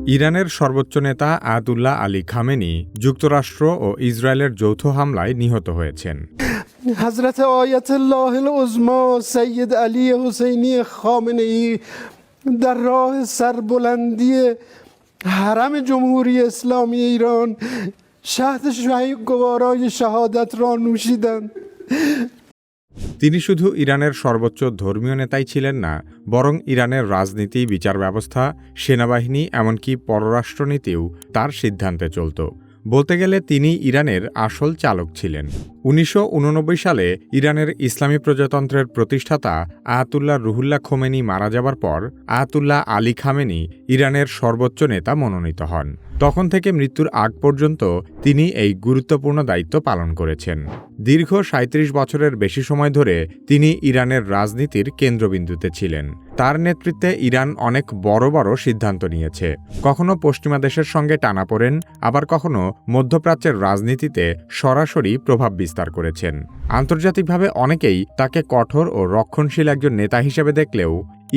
ইরানের সর্বোচ্চ নেতা আয়াতুল্লাহ আলী খামেনি যুক্তরাষ্ট্র ও ইসরায়েলের যৌথ হামলায় নিহত হয়েছেন। হযরত আয়াতুল্লাহ উযমা সৈয়দ আলী হুসেইনি খামেনি در راه سربلندی حرم جمهوری اسلامی ایران شهد گوارای شهادت را نوشیدند. তিনি শুধু ইরানের সর্বোচ্চ ধর্মীয় নেতাই ছিলেন না, বরং ইরানের রাজনীতি, বিচার ব্যবস্থা, সেনাবাহিনী, এমনকি পররাষ্ট্রনীতিও তার সিদ্ধান্তে চলত। বলতে গেলে তিনি ইরানের আসল চালক ছিলেন। ১৯৮৯ সালে ইরানের ইসলামী প্রজাতন্ত্রের প্রতিষ্ঠাতা আয়াতুল্লাহ রুহুল্লাহ খোমেনি মারা যাবার পর আয়াতুল্লাহ আলী খামেনি ইরানের সর্বোচ্চ নেতা মনোনীত হন। তখন থেকে মৃত্যুর আগ পর্যন্ত তিনি এই গুরুত্বপূর্ণ দায়িত্ব পালন করেছেন। দীর্ঘ ৩৭ বছরের বেশি সময় ধরে তিনি ইরানের রাজনীতির কেন্দ্রবিন্দুতে ছিলেন। তার নেতৃত্বে ইরান অনেক বড় বড় সিদ্ধান্ত নিয়েছে। কখনো পশ্চিমা দেশের সঙ্গে টানাপোড়েন, আবার কখনো মধ্যপ্রাচ্যের রাজনীতিতে সরাসরি প্রভাব বিস্তার করেছেন। আন্তর্জাতিকভাবে অনেকেই তাকে কঠোর ও রক্ষণশীল একজন নেতা হিসেবে দেখলেও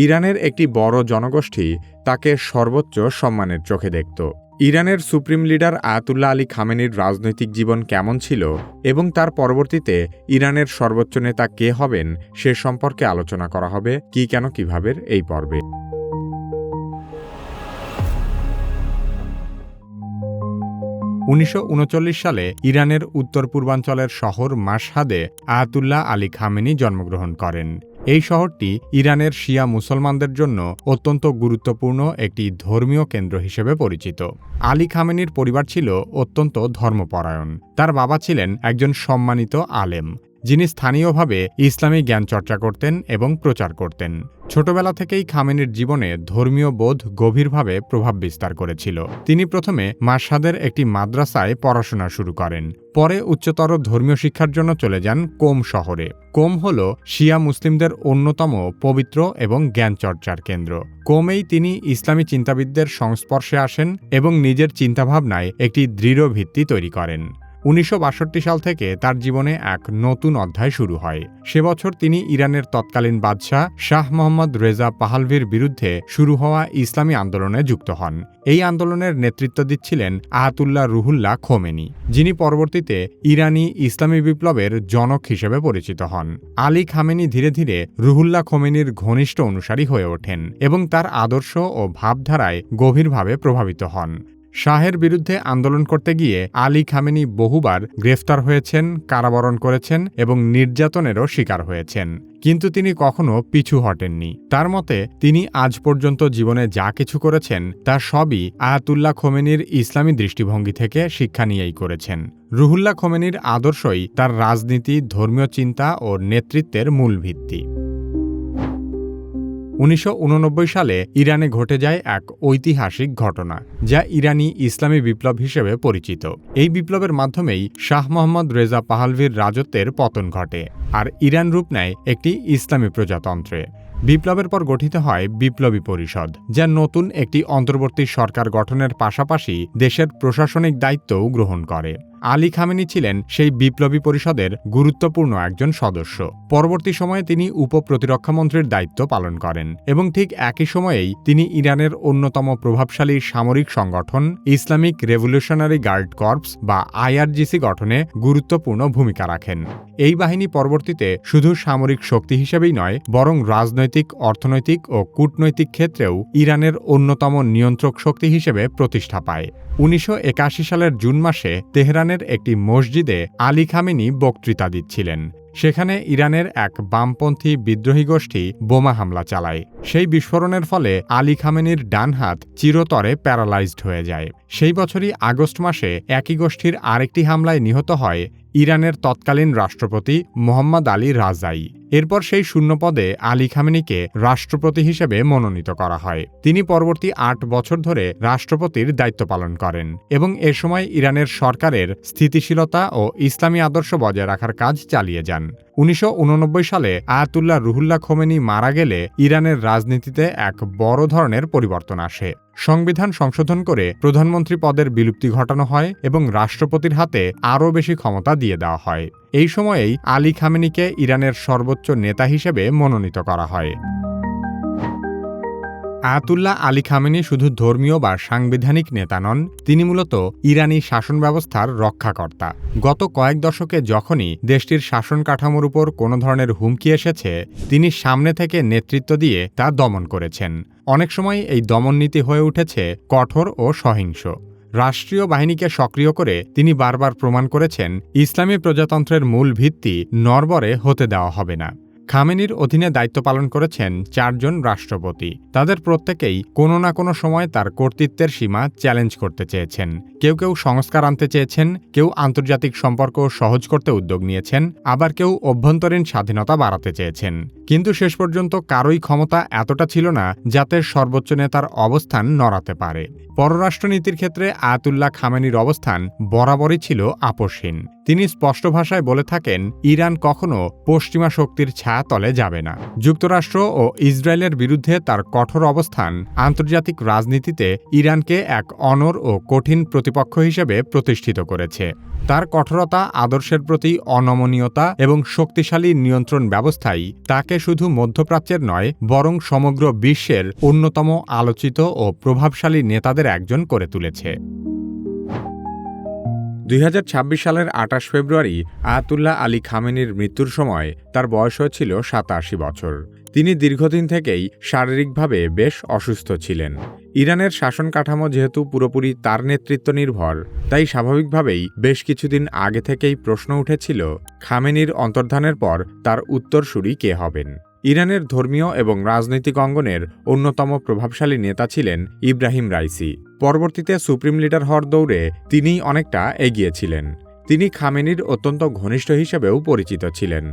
ইরানের একটি বড় জনগোষ্ঠী তাকে সর্বোচ্চ সম্মানের চোখে দেখত। ইরানের সুপ্রিম লিডার আয়াতুল্লাহ আলী খামেনির রাজনৈতিক জীবন কেমন ছিল এবং তার পরবর্তীতে ইরানের সর্বোচ্চ নেতা কে হবেন সে সম্পর্কে আলোচনা করা হবে কি কেন কিভাবে এই পর্বে। ১৯৩৯ সালে ইরানের উত্তর পূর্বাঞ্চলের শহর মাশহাদে আয়াতুল্লাহ আলী খামেনি জন্মগ্রহণ করেন। এই শহরটি ইরানের শিয়া মুসলমানদের জন্য অত্যন্ত গুরুত্বপূর্ণ একটি ধর্মীয় কেন্দ্র হিসেবে পরিচিত। আলী খামেনির পরিবার ছিল অত্যন্ত ধর্মপরায়ণ। তার বাবা ছিলেন একজন সম্মানিত আলেম, যিনি স্থানীয়ভাবে ইসলামী জ্ঞান চর্চা করতেন এবং প্রচার করতেন। ছোটবেলা থেকেই খামেনির জীবনে ধর্মীয় বোধ গভীরভাবে প্রভাব বিস্তার করেছিল। তিনি প্রথমে মাশহাদের একটি মাদ্রাসায় পড়াশোনা শুরু করেন। পরে উচ্চতর ধর্মীয় শিক্ষার জন্য চলে যান কোম শহরে। কোম হল শিয়া মুসলিমদের অন্যতম পবিত্র এবং জ্ঞান চর্চার কেন্দ্র। কোমেই তিনি ইসলামী চিন্তাবিদদের সংস্পর্শে আসেন এবং নিজের চিন্তাভাবনায় একটি দৃঢ় ভিত্তি তৈরি করেন। ১৯৬২ সাল থেকে তার জীবনে এক নতুন অধ্যায় শুরু হয়। সে বছর তিনি ইরানের তৎকালীন বাদশাহ শাহ মোহাম্মদ রেজা পাহলভির বিরুদ্ধে শুরু হওয়া ইসলামী আন্দোলনে যুক্ত হন। এই আন্দোলনের নেতৃত্ব দিচ্ছিলেন আয়াতুল্লাহ রুহুল্লাহ খোমেনি, যিনি পরবর্তীতে ইরানি ইসলামী বিপ্লবের জনক হিসেবে পরিচিত হন। আলী খামেনি ধীরে ধীরে রুহুল্লাহ খোমেনির ঘনিষ্ঠ অনুসারী হয়ে ওঠেন এবং তার আদর্শ ও ভাবধারায় গভীরভাবে প্রভাবিত হন। শাহের বিরুদ্ধে আন্দোলন করতে গিয়ে আলী খামেনি বহুবার গ্রেফতার হয়েছেন, কারাবরণ করেছেন এবং নির্যাতনেরও শিকার হয়েছেন। কিন্তু তিনি কখনো পিছু হটেননি। তার মতে তিনি আজ পর্যন্ত জীবনে যা কিছু করেছেন তা সবই আয়াতুল্লাহ খোমেনির ইসলামী দৃষ্টিভঙ্গি থেকে শিক্ষা নিয়েই করেছেন। রুহুল্লাহ খোমেনির আদর্শই তার রাজনীতি, ধর্মীয় চিন্তা ও নেতৃত্বের মূল ভিত্তি। ১৯৮৯ সালে ইরানে ঘটে যায় এক ঐতিহাসিক ঘটনা, যা ইরানি ইসলামী বিপ্লব হিসেবে পরিচিত। এই বিপ্লবের মাধ্যমেই শাহ মোহাম্মদ রেজা পাহলভির রাজত্বের পতন ঘটে, আর ইরান রূপ নেয় একটি ইসলামী প্রজাতন্ত্রে। বিপ্লবের পর গঠিত হয় বিপ্লবী পরিষদ, যা নতুন একটি অন্তর্বর্তী সরকার গঠনের পাশাপাশি দেশের প্রশাসনিক দায়িত্বও গ্রহণ করে। আলী খামেনি ছিলেন সেই বিপ্লবী পরিষদের গুরুত্বপূর্ণ একজন সদস্য। পরবর্তী সময়ে তিনি উপপ্রতিরক্ষামন্ত্রীর দায়িত্ব পালন করেন এবং ঠিক একই সময়েই তিনি ইরানের অন্যতম প্রভাবশালী সামরিক সংগঠন ইসলামিক রেভলিউশনারি গার্ড কর্পস বা আইআরজিসি গঠনে গুরুত্বপূর্ণ ভূমিকা রাখেন। এই বাহিনী পরবর্তীতে শুধু সামরিক শক্তি হিসেবেই নয়, বরং রাজনৈতিক, অর্থনৈতিক ও কূটনৈতিক ক্ষেত্রেও ইরানের অন্যতম নিয়ন্ত্রক শক্তি হিসেবে প্রতিষ্ঠা পায়। ১৯৮১ সালের জুন মাসে তেহরানের একটি মসজিদে আলী খামেনি বক্তৃতা দিচ্ছিলেন। সেখানে ইরানের এক বামপন্থী বিদ্রোহী গোষ্ঠী বোমা হামলা চালায়। সেই বিস্ফোরণের ফলে আলী খামেনির ডান হাত চিরতরে প্যারালাইজড হয়ে যায়। সেই বছরই আগস্ট মাসে একই গোষ্ঠীর আরেকটি হামলায় নিহত হয় ইরানের তৎকালীন রাষ্ট্রপতি মোহাম্মদ আলী রাজাই। এরপর সেই শূন্যপদে আলী খামেনিকে রাষ্ট্রপতি হিসেবে মনোনীত করা হয়। তিনি পরবর্তী ৮ বছর ধরে রাষ্ট্রপতির দায়িত্ব পালন করেন এবং এ সময় ইরানের সরকারের স্থিতিশীলতা ও ইসলামী আদর্শ বজায় রাখার কাজ চালিয়ে যান। ১৯৮৯ সালে আয়াতুল্লাহ রুহুল্লাহ খোমেনি মারা গেলে ইরানের রাজনীতিতে এক বড় ধরনের পরিবর্তন আসে। সংবিধান সংশোধন করে প্রধানমন্ত্রী পদের বিলুপ্তি ঘটানো হয় এবং রাষ্ট্রপতির হাতে আরও বেশি ক্ষমতা দিয়ে দেওয়া হয়। এই সময়েই আলী খামেনিকে ইরানের সর্বোচ্চ নেতা হিসেবে মনোনীত করা হয়। আয়াতুল্লাহ আলী খামেনি শুধু ধর্মীয় বা সাংবিধানিক নেতা নন, তিনি মূলত ইরানি শাসন ব্যবস্থার রক্ষাকর্তা। গত কয়েক দশকে যখনই দেশটির শাসন কাঠামোর উপর কোনো ধরনের হুমকি এসেছে, তিনি সামনে থেকে নেতৃত্ব দিয়ে তা দমন করেছেন। অনেক সময় এই দমননীতি হয়ে উঠেছে কঠোর ও সহিংস। রাষ্ট্রীয় বাহিনীকে সক্রিয় করে তিনি বারবার প্রমাণ করেছেন, ইসলামী প্রজাতন্ত্রের মূল ভিত্তি নড়বড়ে হতে দেওয়া হবে না। খামেনির অধীনে দায়িত্ব পালন করেছেন 4 জন রাষ্ট্রপতি। তাদের প্রত্যেকেই কোনো না কোনো সময় তার কর্তৃত্বের সীমা চ্যালেঞ্জ করতে চেয়েছেন। কেউ কেউ সংস্কার আনতে চেয়েছেন, কেউ আন্তর্জাতিক সম্পর্ক সহজ করতে উদ্যোগ নিয়েছেন, আবার কেউ অভ্যন্তরীণ স্বাধীনতা বাড়াতে চেয়েছেন। কিন্তু শেষ পর্যন্ত কারোই ক্ষমতা এতটা ছিল না যাতে সর্বোচ্চ নেতার অবস্থান নড়াতে পারে। পররাষ্ট্রনীতির ক্ষেত্রে আয়াতুল্লাহ খামেনির অবস্থান বরাবরই ছিল আপোষহীন। তিনি স্পষ্ট ভাষায় বলে থাকেন, ইরান কখনো পশ্চিমা শক্তির ছায়াতলে যাবে না। যুক্তরাষ্ট্র ও ইসরায়েলের বিরুদ্ধে তার কঠোর অবস্থান আন্তর্জাতিক রাজনীতিতে ইরানকে এক অনড় ও কঠিন প্রতিপক্ষ হিসেবে প্রতিষ্ঠিত করেছে। তার কঠোরতা, আদর্শের প্রতি অনমনীয়তা এবং শক্তিশালী নিয়ন্ত্রণ ব্যবস্থাই তাকে শুধু মধ্যপ্রাচ্যের নয়, বরং সমগ্র বিশ্বের অন্যতম আলোচিত ও প্রভাবশালী নেতাদের একজন করে তুলেছে। 2026 সালের 28 ফেব্রুয়ারি আয়াতুল্লাহ আলী খামেনির মৃত্যুর সময় তার বয়স হয়েছিল 87 বছর। তিনি দীর্ঘদিন থেকেই শারীরিকভাবে বেশ অসুস্থ ছিলেন। ইরানের শাসন কাঠামো যেহেতু পুরোপুরি তার নেতৃত্ব নির্ভর, তাই স্বাভাবিকভাবেই বেশ কিছুদিন আগে থেকেই প্রশ্ন উঠেছিল, খামেনির অন্তর্ধানের পর তার উত্তরসূরি কে হবেন। ইরানের ধর্মীয় এবং রাজনৈতিক অঙ্গনের অন্যতম প্রভাবশালী নেতা ছিলেন ইব্রাহিম রাইসি। পরবর্তীতে সুপ্রিম লিডার হওয়ার দৌড়ে তিনিই অনেকটা এগিয়েছিলেন। তিনি খামেনির অত্যন্ত ঘনিষ্ঠ হিসেবেও পরিচিত ছিলেন।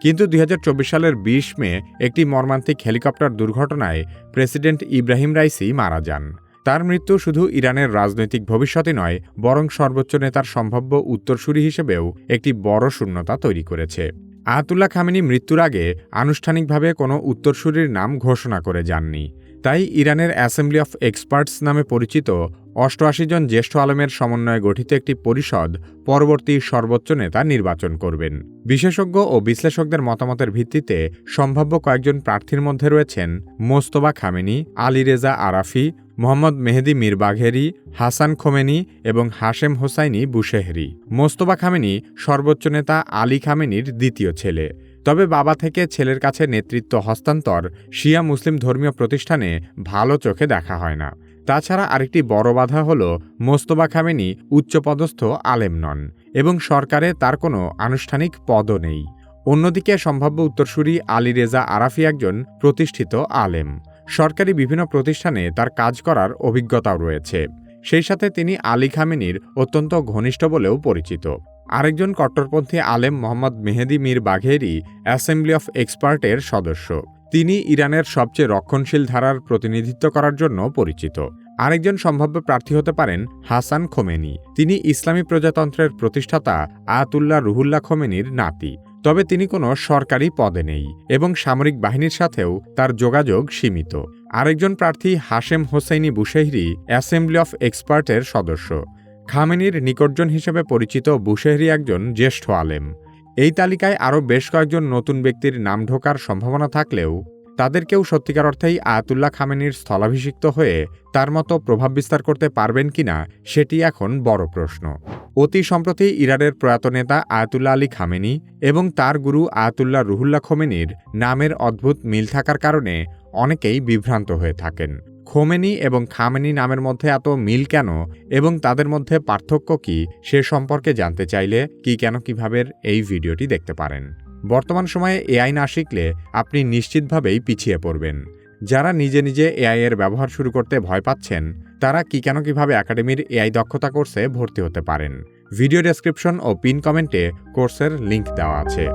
কিন্তু 2024 সালের 20 মে একটি মর্মান্তিক হেলিকপ্টার দুর্ঘটনায় প্রেসিডেন্ট ইব্রাহিম রাইসি মারা যান। তার মৃত্যু শুধু ইরানের রাজনৈতিক ভবিষ্যৎই নয়, বরং সর্বোচ্চ নেতার সম্ভাব্য উত্তরসূরি হিসেবেও একটি বড় শূন্যতা তৈরি করেছে। আয়াতুল্লাহ খামেনি মৃত্যুর আগে আনুষ্ঠানিকভাবে কোনো উত্তরসূরির নাম ঘোষণা করে যাননি। তাই ইরানের অ্যাসেম্বলি অফ এক্সপার্টস নামে পরিচিত 88 জন জ্যেষ্ঠ আলেমের সমন্বয়ে গঠিত একটি পরিষদ পরবর্তী সর্বোচ্চ নেতা নির্বাচন করবেন। বিশেষজ্ঞ ও বিশ্লেষকদের মতামতের ভিত্তিতে সম্ভাব্য কয়েকজন প্রার্থীর মধ্যে রয়েছেন মোস্তফা খামেনি, আলী রেজা আরাফি, মোহাম্মদ মেহেদি মীর বাঘেরি, হাসান খোমেনি এবং হাশেম হোসাইনি বুশেহরি। মোস্তফা খামেনি সর্বোচ্চ নেতা আলী খামেনির দ্বিতীয় ছেলে। তবে বাবা থেকে ছেলের কাছে নেতৃত্ব হস্তান্তর শিয়া মুসলিম ধর্মীয় প্রতিষ্ঠানে ভালো চোখে দেখা হয় না। তাছাড়া আরেকটি বড় বাধা হল, মোস্তফা খামেনি উচ্চপদস্থ আলেম নন এবং সরকারে তার কোনো আনুষ্ঠানিক পদও নেই। অন্যদিকে সম্ভাব্য উত্তরসূরি আলী রেজা আরাফি একজন প্রতিষ্ঠিত আলেম। সরকারি বিভিন্ন প্রতিষ্ঠানে তার কাজ করার অভিজ্ঞতাও রয়েছে। সেই সাথে তিনি আলী খামেনির অত্যন্ত ঘনিষ্ঠ বলেও পরিচিত। আরেকজন কট্টরপন্থী আলেম মোহাম্মদ মেহেদি মীর বাঘেরি অ্যাসেম্বলি অফ এক্সপার্টের সদস্য। তিনি ইরানের সবচেয়ে রক্ষণশীল ধারার প্রতিনিধিত্ব করার জন্য পরিচিত। আরেকজন সম্ভাব্য প্রার্থী হতে পারেন হাসান খোমেনি। তিনি ইসলামী প্রজাতন্ত্রের প্রতিষ্ঠাতা আয়াতুল্লাহ রুহুল্লাহ খোমেনির নাতি। তবে তিনি কোনো সরকারি পদে নেই এবং সামরিক বাহিনীর সাথেও তার যোগাযোগ সীমিত। আরেকজন প্রার্থী Hashem Hussaini Bushehri assembly of এক্সপার্টের সদস্য। খামেনির নিকটজন হিসেবে পরিচিত বুশেহরি একজন জ্যেষ্ঠ আলেম। এই তালিকায় আরও বেশ কয়েকজন নতুন ব্যক্তির নাম ঢোকার সম্ভাবনা থাকলেও তাদের কেউ সত্যিকার অর্থেই আয়াতুল্লাহ খামেনির স্থলাভিষিক্ত হয়ে তার মতো প্রভাব বিস্তার করতে পারবেন কিনা সেটি এখন বড় প্রশ্ন। অতি সম্প্রতি ইরানের প্রয়াত নেতা আয়াতুল্লাহ আলী খামেনি এবং তার গুরু আয়াতুল্লাহ রুহুল্লাহ খোমেনির নামের অদ্ভুত মিল থাকার কারণে অনেকেই বিভ্রান্ত হয়ে থাকেন। খোমেনি এবং খামেনি নামের মধ্যে এত মিল কেন এবং তাদের মধ্যে পার্থক্য কি, সে সম্পর্কে জানতে চাইলে কিভাবে এই ভিডিওটি দেখতে পারেন। বর্তমান সময়ে এআই না শিখলে আপনি নিশ্চিতভাবেই পিছিয়ে পড়বেন। যারা নিজে নিজে এআই এর ব্যবহার শুরু করতে ভয় পাচ্ছেন, তারা কিভাবে একাডেমির এআই দক্ষতা কোর্সে ভর্তি হতে পারেন। ভিডিও ডেসক্রিপশন ও পিন কমেন্টে কোর্সের লিংক দেওয়া আছে।